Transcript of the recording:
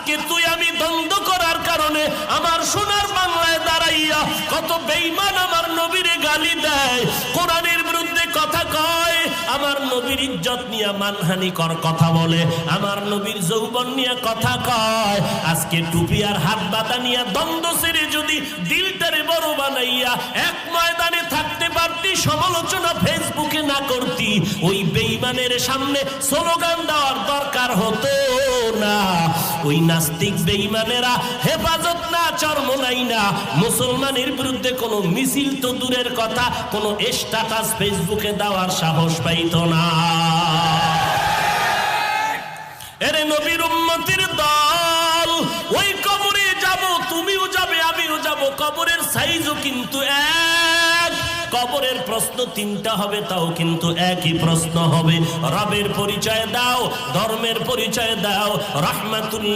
আজকে তুই আমি দ্বন্দ্ব করার কারণে আমার সোনার বাংলায় দাঁড়াইয়া কত বেঈমান আমার নবীর গালি দেয়, কোরআনের বিরুদ্ধে কথা কয়, আমার নবীর ইজ্জত নিয়ে মানহানিকর কথা বলে, আমার নবীর যৌবন নিয়ে কথা কয়। আজকে টুপি আর হাত বাঁধা নিয়ে দ্বন্দ্ব ছেড়ে যদি দিলটারে বড় বানাইয়া এক ময়দানে থাকতে পারতি, সমালোচনা ফেসবুকে না করতি, ওই বেঈমানের সামনে স্লোগান দেওয়ার দরকার হতো না। ওই নাস্তিক বেঈমানেরা হেফাজত না, চরমোনাই না, মুসলমানের বিরুদ্ধে কোনো মিছিল তো দূরের কথা, কোনো স্ট্যাটাস ফেসবুকে দেওয়ার সাহস পাইতো না। এরে নবীর উম্মতের দল, ওই কবরে যাব, তুমিও যাবে, আমিও যাব, কবরের সাইজও কিন্তু এক, কবরের প্রশ্ন তিনটা হবে, তাও কিন্তু একই প্রশ্ন হবে। রবের পরিচয় দাও, ধর্মের পরিচয় দাও, রাহমাতুল